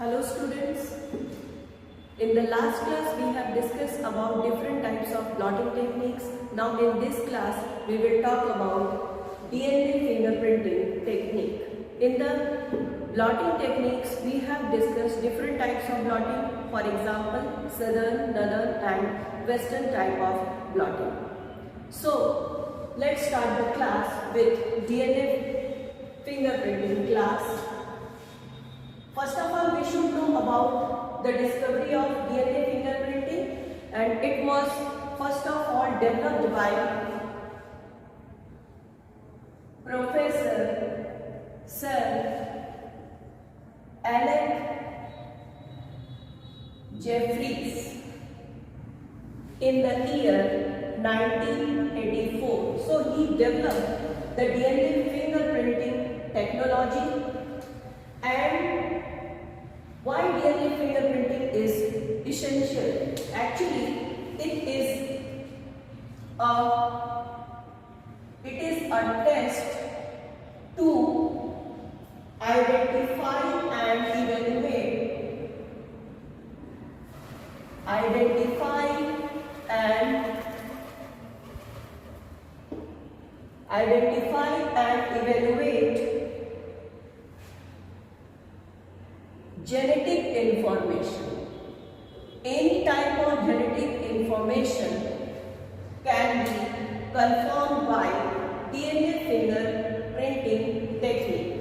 Hello students. In the last class we have discussed about different types of blotting techniques. Now in this class we will talk about DNA fingerprinting technique. In the blotting techniques we have discussed different types of blotting. For example, southern, northern and western type of blotting. So let's start the class with DNA fingerprinting class. First of all, we should know about the discovery of DNA fingerprinting, and it was first of all developed by Professor Sir Alec Jeffreys in the year 1984. So he developed the DNA fingerprinting technology. And why DNA fingerprinting is essential? Actually, it is a test to identify and evaluate genetic information. Any type of genetic information can be confirmed by DNA fingerprinting technique.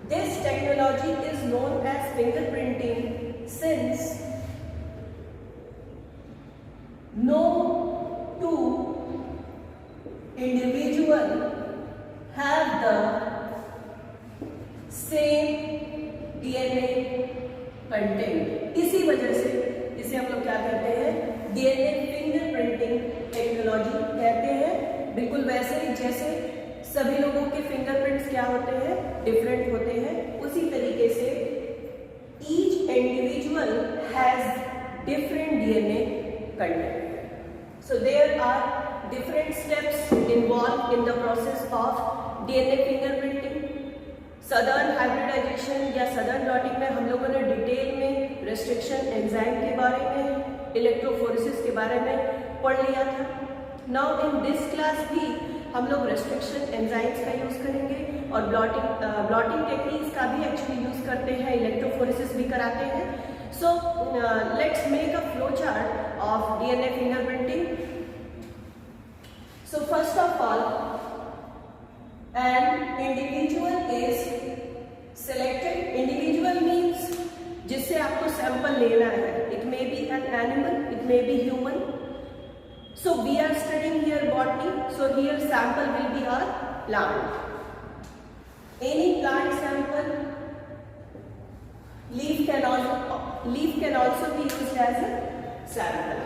This technology is known as fingerprinting since no two individuals have the same DNA content. इसी वजह से इसे हम लोग क्या कहते हैं, DNA fingerprinting technology कहते हैं. बिल्कुल वैसे ही जैसे सभी लोगों के फिंगरप्रिंट्स क्या होते हैं, डिफरेंट होते हैं, उसी तरीके से each individual has different DNA content. So there are different steps involve in the process of DNA fingerprinting. Southern hybridization या सदर्न ब्लॉटिंग में हम लोगों ने डिटेल में रेस्ट्रिक्शन एंजाइम के बारे में, इलेक्ट्रोफोरेसिस के बारे में पढ़ लिया था. नाउ इन दिस क्लास भी हम लोग रेस्ट्रिक्शन एंजाइम्स का यूज करेंगे और ब्लॉटिंग टेक्निक्स का भी एक्चुअली यूज करते हैं, इलेक्ट्रोफोरेसिस भी कराते हैं. So let's make a flow chart of DNA fingerprinting. So first of all an individual is selected. Individual means जिससे आपको सैंपल लेना है. It may be an animal, it may be human. So we are studying here botany. So here sample will be our plant. Any plant sample. Leaf can also be used as a sample.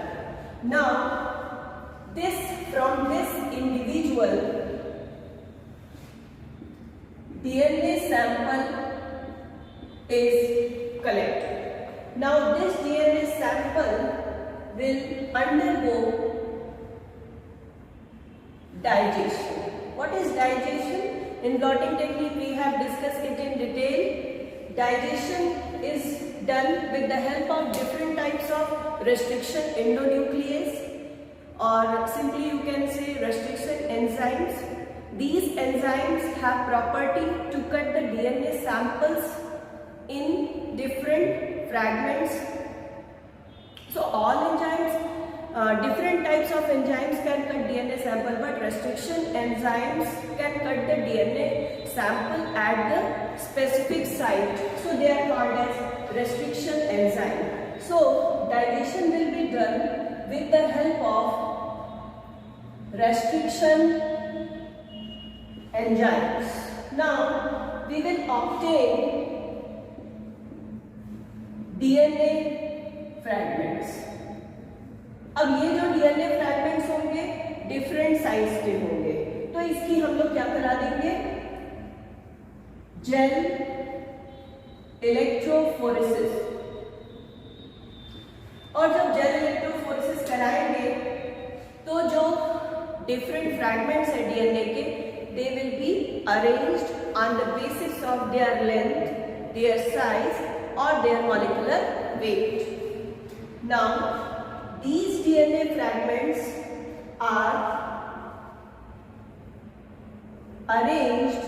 Now from this individual DNA sample is collected. Now this DNA sample will undergo digestion. What is digestion? In blotting technique we have discussed it in detail. Digestion is done with the help of different types of restriction endonuclease, or simply you can say restriction enzymes. These enzymes have property to cut the DNA samples in different fragments. So all enzymes, different types of enzymes can cut DNA sample, but restriction enzymes can cut the DNA sample at the specific site. So they are called as restriction enzyme. So digestion will be done with the help of restriction enzymes. Now we will obtain DNA fragments. अब ये जो DNA fragments होंगे different size के होंगे, तो इसकी हम लोग क्या करा देंगे, जेल इलेक्ट्रोफोरेसिस. और जब जेल इलेक्ट्रोफोरेसिस कराएंगे तो जो डिफरेंट फ्रैगमेंट्स है डीएनए के, they will be arranged on the basis of their length, their size or their molecular weight. Now, these DNA fragments are arranged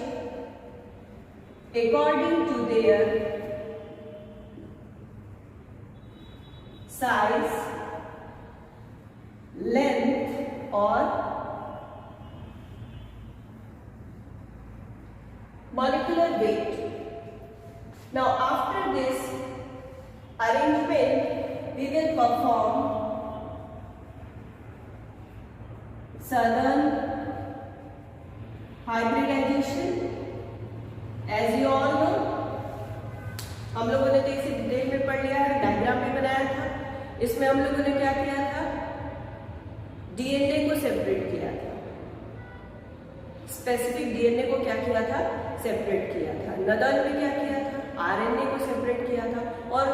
according to their size, length or molecular weight. Now, after this arrangement, we will perform southern hybridization. As you all know, हम लोगों ने तो इसे detail में पढ़ लिया है, diagram भी बनाया था। इसमें हम लोगों ने क्या किया था, डीएनए को सेपरेट किया था, स्पेसिफिक डीएनए को क्या किया था, सेपरेट किया था। नदन में क्या किया था, आरएनए को सेपरेट किया था, और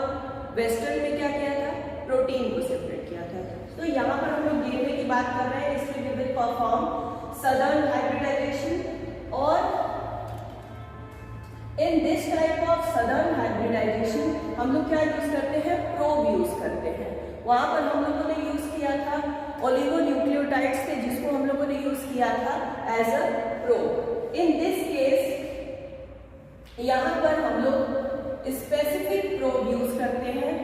वेस्टर्न में क्या किया था, प्रोटीन को सेपरेट किया था। तो यहाँ पर हम लोग डीएनए की बात कर रहे हैं, इसलिए we will perform southern hybridisation. और in this type of southern hybridisation हम लोग क्या यूज करते हैं, प्रोब यूज करते हैं। वहां पर हम लोगों ने यूज किया था ओलिगोन्यूक्लियोटाइड्स थे, जिसको हम लोगों ने यूज किया था as a probe. In this case यहां पर हम लोग स्पेसिफिक प्रोब यूज करते हैं,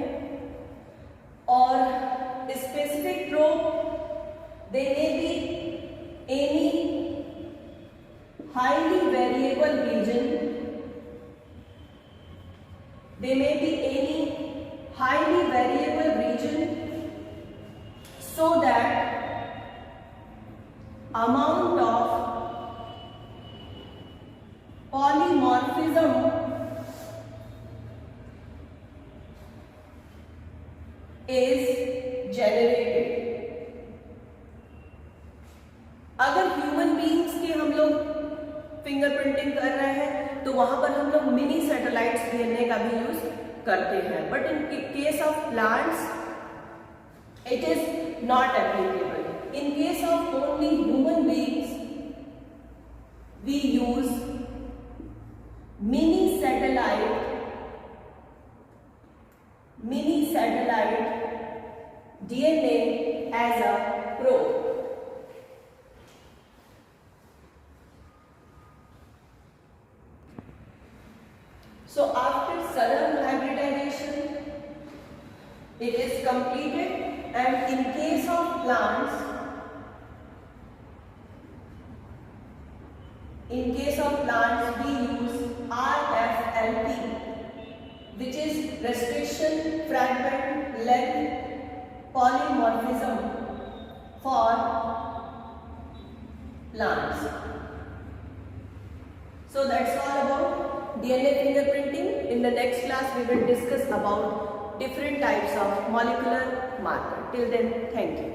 और specific probe they may be any highly variable region, they may be any highly variable region, so that amount of polymorphism is generated. अगर human beings के हम लोग फिंगरप्रिंटिंग कर रहे हैं तो वहां पर हम लोग मिनी सैटेलाइट्स डीएनए का भी यूज करते हैं, but in case of plants it is not applicable. In case of only human beings we use mini satellite DNA as a probe. So after southern hybridization, it is completed, and in case of plants, we use RFLP, which is restriction fragment length polymorphism for plants. So that's all about DNA fingerprinting. In the next class, we will discuss about different types of molecular marker. Till then, thank you.